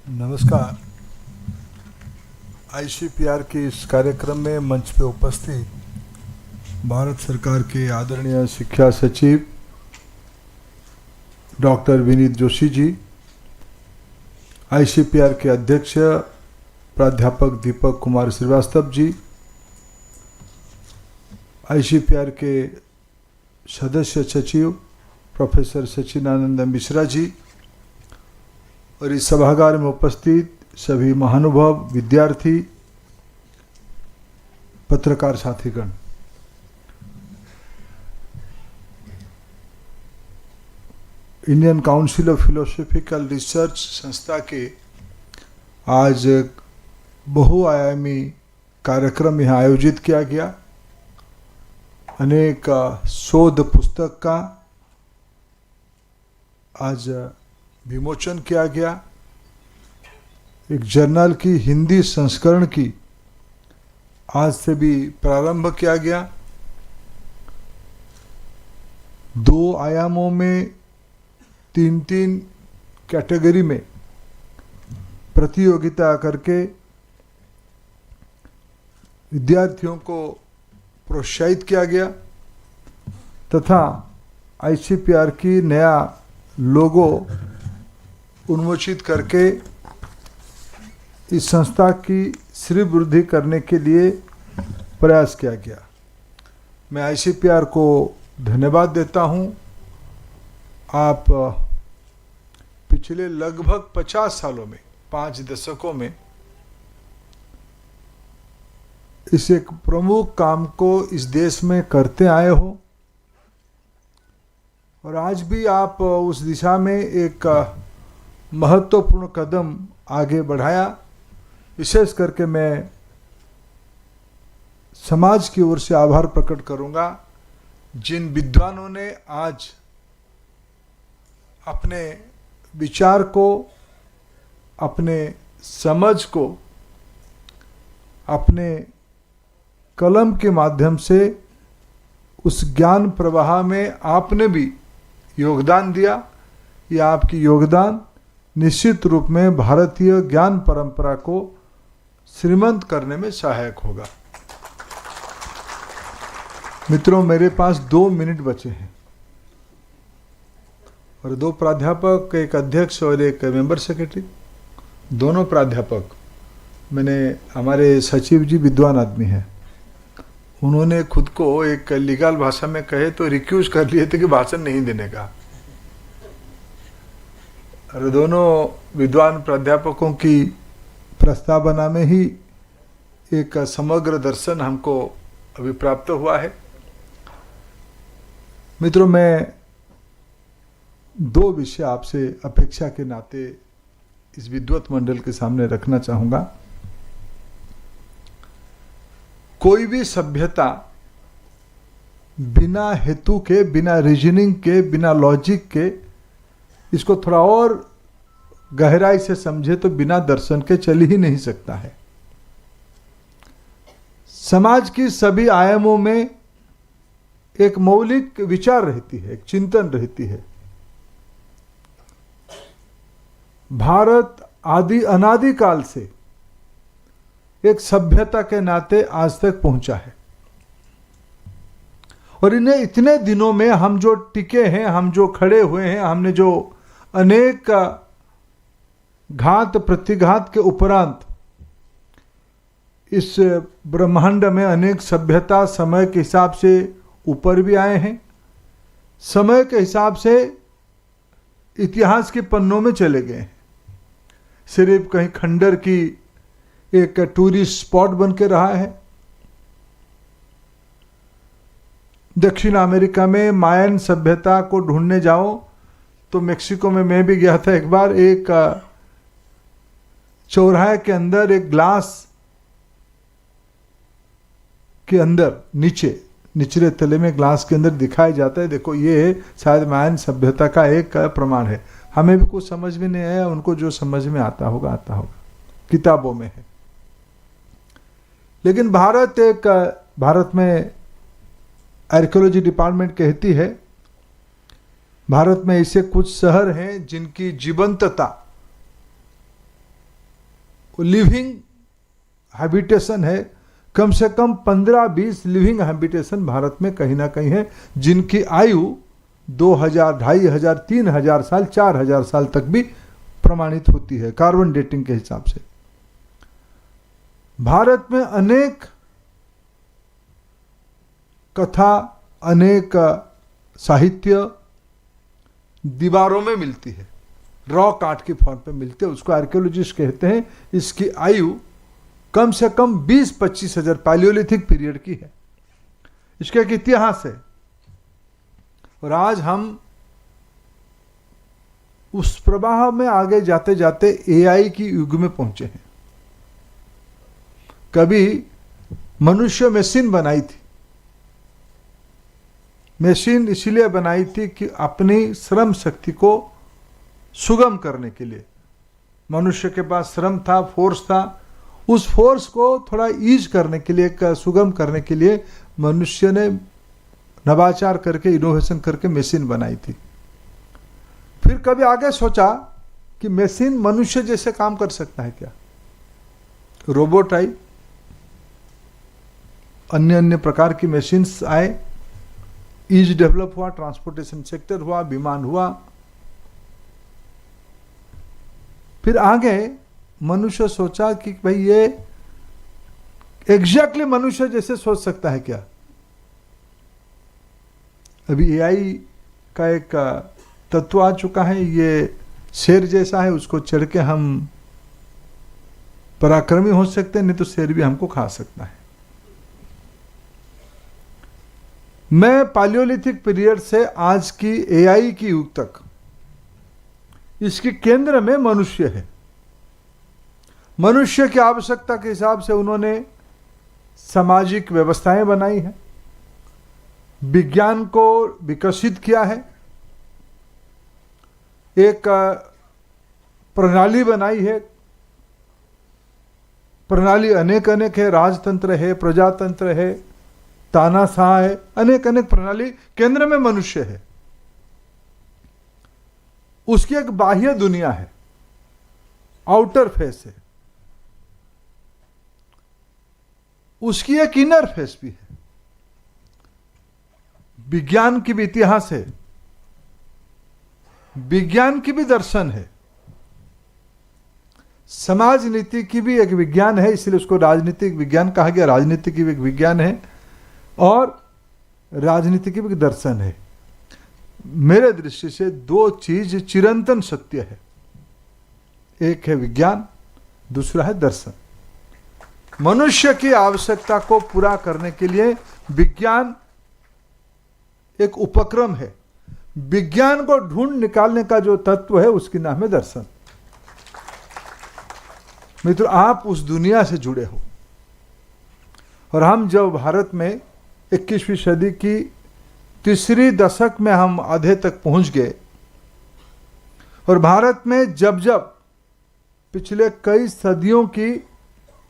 नमस्कार। आईसीपीआर के इस कार्यक्रम में मंच पे उपस्थित भारत सरकार के आदरणीय शिक्षा सचिव डॉक्टर विनीत जोशी जी, आईसीपीआर के अध्यक्ष प्राध्यापक दीपक कुमार श्रीवास्तव जी, आईसीपीआर के सदस्य सचिव प्रोफेसर सचिनानंद मिश्रा जी और इस सभागार में उपस्थित सभी महानुभाव, विद्यार्थी, पत्रकार साथीगण, Indian council of philosophical research संस्था के आज बहुआयामी कार्यक्रम यहाँ आयोजित किया गया। अनेक शोध पुस्तक का आज विमोचन किया गया। एक जर्नल की हिंदी संस्करण की आज से भी प्रारंभ किया गया। 2 आयामों में 3-3 कैटेगरी में प्रतियोगिता करके विद्यार्थियों को प्रोत्साहित किया गया तथा आईसीपीआर की नया लोगो उन्मोचित करके इस संस्था की श्री वृद्धि करने के लिए प्रयास किया गया। मैं आईसीपीआर को धन्यवाद देता हूं। आप पिछले लगभग 50 सालों में, 5 दशकों में इस एक प्रमुख काम को इस देश में करते आए हो और आज भी आप उस दिशा में एक महत्वपूर्ण कदम आगे बढ़ाया। विशेष करके मैं समाज की ओर से आभार प्रकट करूंगा जिन विद्वानों ने आज अपने विचार को, अपने समझ को, अपने कलम के माध्यम से उस ज्ञान प्रवाह में आपने भी योगदान दिया। यह आपकी योगदान निश्चित रूप में भारतीय ज्ञान परंपरा को श्रीमंत करने में सहायक होगा। मित्रों, मेरे पास 2 मिनट बचे हैं और 2 प्राध्यापक, एक अध्यक्ष और एक मेंबर सेक्रेटरी, दोनों प्राध्यापक हमारे सचिव जी विद्वान आदमी हैं। उन्होंने खुद को एक लीगल भाषा में कहे तो रिक्यूज कर लिए थे कि भाषण नहीं देने का। और दोनों विद्वान प्राध्यापकों की प्रस्तावना में ही एक समग्र दर्शन हमको अभी प्राप्त हुआ है। मित्रों, मैं 2 विषय आपसे अपेक्षा के नाते इस विद्वत मंडल के सामने रखना चाहूंगा। कोई भी सभ्यता बिना हेतु के, बिना रीजनिंग के, बिना लॉजिक के, इसको थोड़ा और गहराई से समझे तो बिना दर्शन के चल ही नहीं सकता है। समाज की सभी आयामों में एक मौलिक विचार रहती है, एक चिंतन रहती है। भारत अनादि काल से एक सभ्यता के नाते आज तक पहुंचा है और इन्हें इतने दिनों में हम जो टिके हैं, हम जो खड़े हुए हैं, हमने जो अनेक घात प्रतिघात के उपरांत इस ब्रह्मांड में अनेक सभ्यता समय के हिसाब से ऊपर भी आए हैं, समय के हिसाब से इतिहास के पन्नों में चले गए हैं। सिर्फ कहीं खंडर की एक टूरिस्ट स्पॉट बन के रहा है। दक्षिण अमेरिका में मायन सभ्यता को ढूंढने जाओ तो मेक्सिको में मैं भी गया था एक बार। एक चौराहे के अंदर एक ग्लास के अंदर निचले तले में ग्लास के अंदर दिखाया जाता है, देखो ये शायद मायन सभ्यता का एक प्रमाण है। हमें भी कुछ समझ में नहीं आया, उनको जो समझ में आता होगा किताबों में है। लेकिन भारत में आर्कियोलॉजी डिपार्टमेंट कहती है भारत में ऐसे कुछ शहर हैं जिनकी जीवंतता लिविंग हैबिटेशन है, कम से कम 15-20 लिविंग हैबिटेशन भारत में कहीं ना कहीं है, जिनकी आयु 2000, 2500, 3000 साल, 4000 साल तक भी प्रमाणित होती है कार्बन डेटिंग के हिसाब से। भारत में अनेक कथा, अनेक साहित्य दीवारों में मिलती है, रॉक आर्ट की फॉर्म पे मिलते हैं, उसको आर्कियोलॉजिस्ट कहते हैं। इसकी आयु कम से कम 20-25 हजार पैलियोलिथिक पीरियड की है। इसका एक इतिहास है, और आज हम उस प्रवाह में आगे जाते जाते एआई की युग में पहुंचे हैं। कभी मनुष्य मशीन बनाई थी, मशीन इसलिए बनाई थी कि अपनी श्रम शक्ति को सुगम करने के लिए। मनुष्य के पास श्रम था, फोर्स था, उस फोर्स को थोड़ा ईज करने के लिए, सुगम करने के लिए मनुष्य ने नवाचार करके, इनोवेशन करके मशीन बनाई थी। फिर कभी आगे सोचा कि मशीन मनुष्य जैसे काम कर सकता है क्या? रोबोट आई, अन्य अन्य प्रकार की मशीन्स आए, ईज डेवलप हुआ, ट्रांसपोर्टेशन सेक्टर हुआ, विमान हुआ। फिर आगे मनुष्य सोचा कि भाई ये एग्जैक्टली मनुष्य जैसे सोच सकता है क्या? अभी एआई का एक तत्व आ चुका है, ये शेर जैसा है, उसको चढ़ के हम पराक्रमी हो सकते हैं, नहीं तो शेर भी हमको खा सकता है। मैं पालियोलिथिक पीरियड से आज की एआई की युग तक, इसके केंद्र में मनुष्य है। मनुष्य की आवश्यकता के हिसाब से उन्होंने सामाजिक व्यवस्थाएं बनाई हैं, विज्ञान को विकसित किया है, एक प्रणाली बनाई है। प्रणाली अनेक अनेक है, राजतंत्र है, प्रजातंत्र है, तानाशाह है, अनेक अनेक प्रणाली। केंद्र में मनुष्य है, उसकी एक बाह्य दुनिया है, आउटर फेस है, उसकी एक इनर फेस भी है। विज्ञान की भी इतिहास है, विज्ञान की भी दर्शन है, समाज नीति की भी एक विज्ञान है, इसलिए उसको राजनीतिक विज्ञान कहा गया। राजनीति की भी एक विज्ञान है और राजनीति की भी दर्शन है। मेरे दृष्टि से दो चीज चिरंतन सत्य है, एक है विज्ञान, दूसरा है दर्शन। मनुष्य की आवश्यकता को पूरा करने के लिए विज्ञान एक उपक्रम है। विज्ञान को ढूंढ निकालने का जो तत्व है उसकी नाम है दर्शन। मित्रों, आप उस दुनिया से जुड़े हो, और हम जब भारत में 21वीं सदी की तीसरी दशक में हम आधे तक पहुंच गए, और भारत में जब जब पिछले कई सदियों की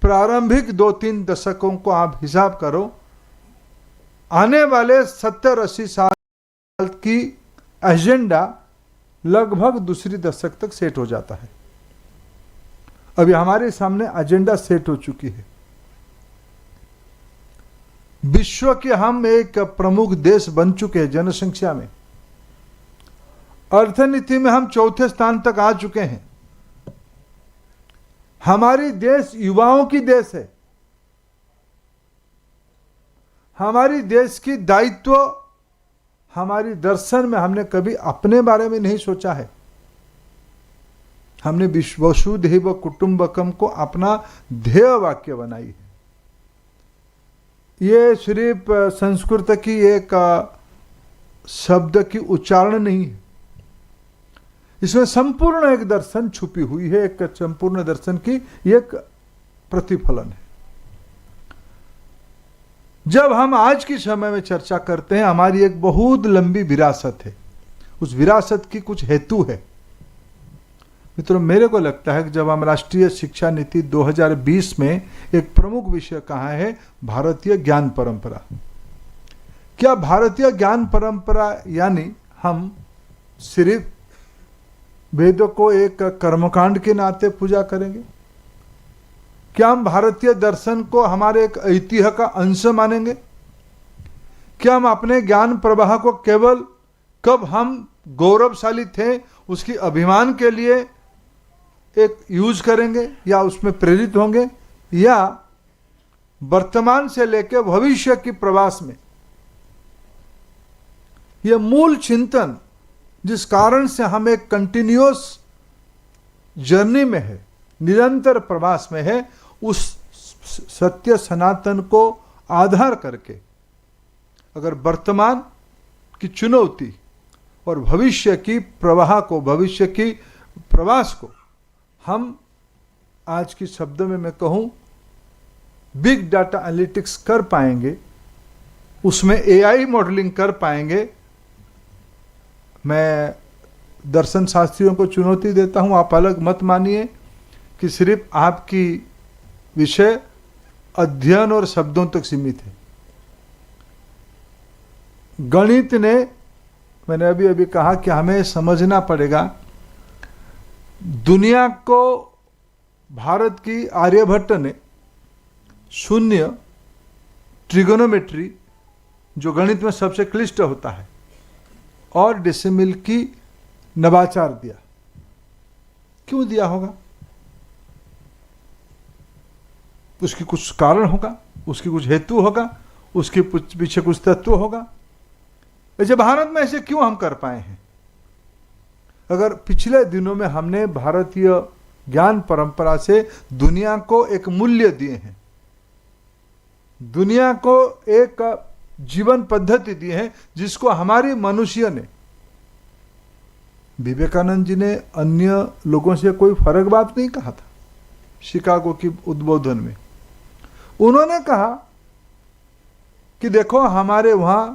प्रारंभिक 2-3 दशकों को आप हिसाब करो, आने वाले 70-80 साल की एजेंडा लगभग दूसरी दशक तक सेट हो जाता है। अभी हमारे सामने एजेंडा सेट हो चुकी है। विश्व के हम एक प्रमुख देश बन चुके हैं जनसंख्या में, अर्थनीति में हम चौथे स्थान तक आ चुके हैं। हमारी देश युवाओं की देश है। हमारी देश की दायित्व, हमारी दर्शन में हमने कभी अपने बारे में नहीं सोचा है। हमने वसुधैव कुटुंबकम को अपना ध्येय वाक्य बनाई है। ये सिर्फ संस्कृत की एक शब्द की उच्चारण नहीं है, इसमें संपूर्ण एक दर्शन छुपी हुई है, एक संपूर्ण दर्शन की एक प्रतिफलन है। जब हम आज के समय में चर्चा करते हैं, हमारी एक बहुत लंबी विरासत है, उस विरासत की कुछ हेतु है। मित्रों, मेरे को लगता है कि जब हम राष्ट्रीय शिक्षा नीति 2020 में एक प्रमुख विषय कहा है भारतीय ज्ञान परंपरा, क्या भारतीय ज्ञान परंपरा यानी हम सिर्फ वेदों को एक कर्मकांड के नाते पूजा करेंगे, क्या हम भारतीय दर्शन को हमारे एक ऐतिह्य का अंश मानेंगे? क्या हम अपने ज्ञान प्रवाह को केवल कब हम गौरवशाली थे उसकी अभिमान के लिए एक यूज करेंगे या उसमें प्रेरित होंगे, या वर्तमान से लेकर भविष्य की प्रवास में? यह मूल चिंतन जिस कारण से हम एक कंटिन्यूअस जर्नी में है, निरंतर प्रवास में है, उस सत्य सनातन को आधार करके अगर वर्तमान की चुनौती और भविष्य की प्रवाह को, भविष्य की प्रवास को हम आज की शब्दों में मैं कहूं बिग डाटा एनालिटिक्स कर पाएंगे, उसमें एआई मॉडलिंग कर पाएंगे। मैं दर्शन शास्त्रियों को चुनौती देता हूं, आप अलग मत मानिए कि सिर्फ आपकी विषय अध्ययन और शब्दों तक सीमित है। गणित ने, मैंने अभी अभी कहा कि हमें समझना पड़ेगा दुनिया को भारत की आर्यभट्ट ने शून्य, ट्रिगोनोमेट्री जो गणित में सबसे क्लिष्ट होता है, और डेसिमल की नवाचार दिया। क्यों दिया होगा? उसकी कुछ कारण होगा, उसकी कुछ हेतु होगा, उसके पीछे कुछ तत्व होगा। ऐसे भारत में ऐसे क्यों हम कर पाए हैं? अगर पिछले दिनों में हमने भारतीय ज्ञान परंपरा से दुनिया को एक मूल्य दिए हैं, दुनिया को एक जीवन पद्धति दी है जिसको हमारी मनुष्य ने, विवेकानंद जी ने अन्य लोगों से कोई फर्क बात नहीं कहा था। शिकागो की उद्बोधन में उन्होंने कहा कि देखो हमारे वहां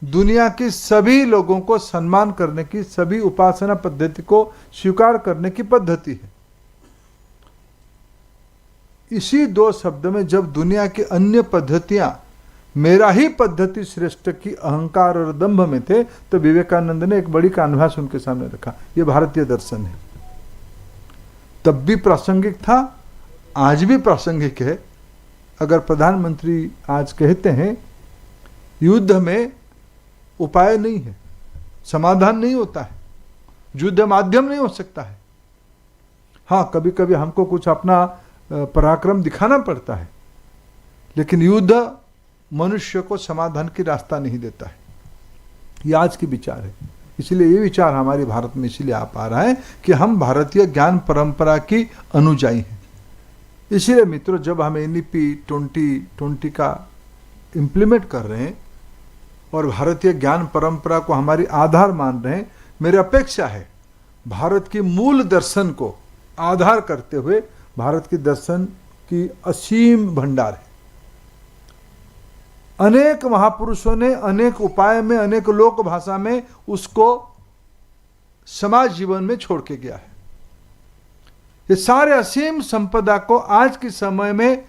दुनिया की सभी लोगों को सम्मान करने की, सभी उपासना पद्धति को स्वीकार करने की पद्धति है। इसी दो शब्द में जब दुनिया की अन्य पद्धतियां मेरा ही पद्धति श्रेष्ठ की अहंकार और दंभ में थे, तो विवेकानंद ने एक बड़ी कानभास उनके सामने रखा, ये भारतीय दर्शन है। तब भी प्रासंगिक था, आज भी प्रासंगिक है। अगर प्रधानमंत्री आज कहते हैं युद्ध में उपाय नहीं है, समाधान नहीं होता है, युद्ध माध्यम नहीं हो सकता है। हाँ, कभी कभी हमको कुछ अपना पराक्रम दिखाना पड़ता है, लेकिन युद्ध मनुष्य को समाधान की रास्ता नहीं देता है। ये आज की विचार है। इसलिए ये विचार हमारे भारत में इसलिए आ पा रहा है कि हम भारतीय ज्ञान परंपरा की अनुयायी हैं। इसलिए मित्रों, जब हम NEP 2020 का इम्प्लीमेंट कर रहे हैं और भारतीय ज्ञान परंपरा को हमारी आधार मान रहे हैं, मेरी अपेक्षा है भारत की मूल दर्शन को आधार करते हुए, भारत की दर्शन की असीम भंडार है। अनेक महापुरुषों ने अनेक उपाय में, अनेक लोक भाषा में उसको समाज जीवन में छोड़ के गया है। ये सारे असीम संपदा को आज के समय में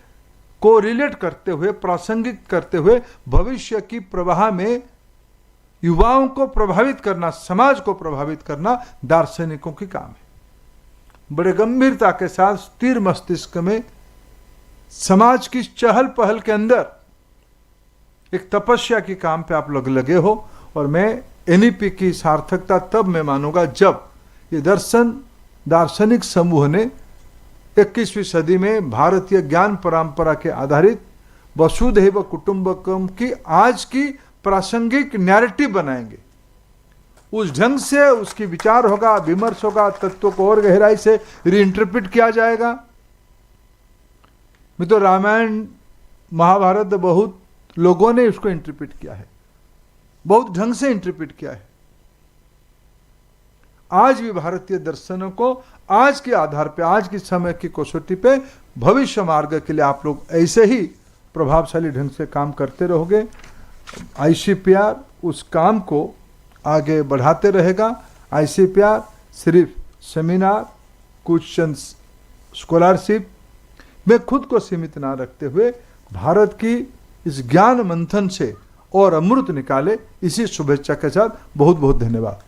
को रिलेट करते हुए, प्रासंगिक करते हुए भविष्य की प्रवाह में युवाओं को प्रभावित करना, समाज को प्रभावित करना दार्शनिकों की काम है। बड़े गंभीरता के साथ स्थिर मस्तिष्क में समाज की चहल पहल के अंदर एक तपस्या की काम पे आप लोग लगे हो, और मैं NEP की सार्थकता तब मैं मानूंगा जब ये दार्शनिक समूह ने 21वीं सदी में भारतीय ज्ञान परंपरा के आधारित वसुधैव कुटुंबकम की आज की प्रासंगिक नैरेटिव बनाएंगे। उस ढंग से उसकी विचार होगा, विमर्श होगा, तत्वों को और गहराई से रीइंटरप्रेट किया जाएगा। मैं तो रामायण महाभारत बहुत लोगों ने उसको इंटरप्रेट किया है, बहुत ढंग से इंटरप्रेट किया है। आज भी भारतीय दर्शनों को आज के आधार पे, आज की समय की कसौटी पे भविष्य मार्ग के लिए आप लोग ऐसे ही प्रभावशाली ढंग से काम करते रहोगे। ICPR उस काम को आगे बढ़ाते रहेगा। ICPR सिर्फ सेमिनार, कुछ चंद स्कॉलरशिप में खुद को सीमित ना रखते हुए भारत की इस ज्ञान मंथन से और अमृत निकाले, इसी शुभेच्छा के साथ बहुत बहुत धन्यवाद।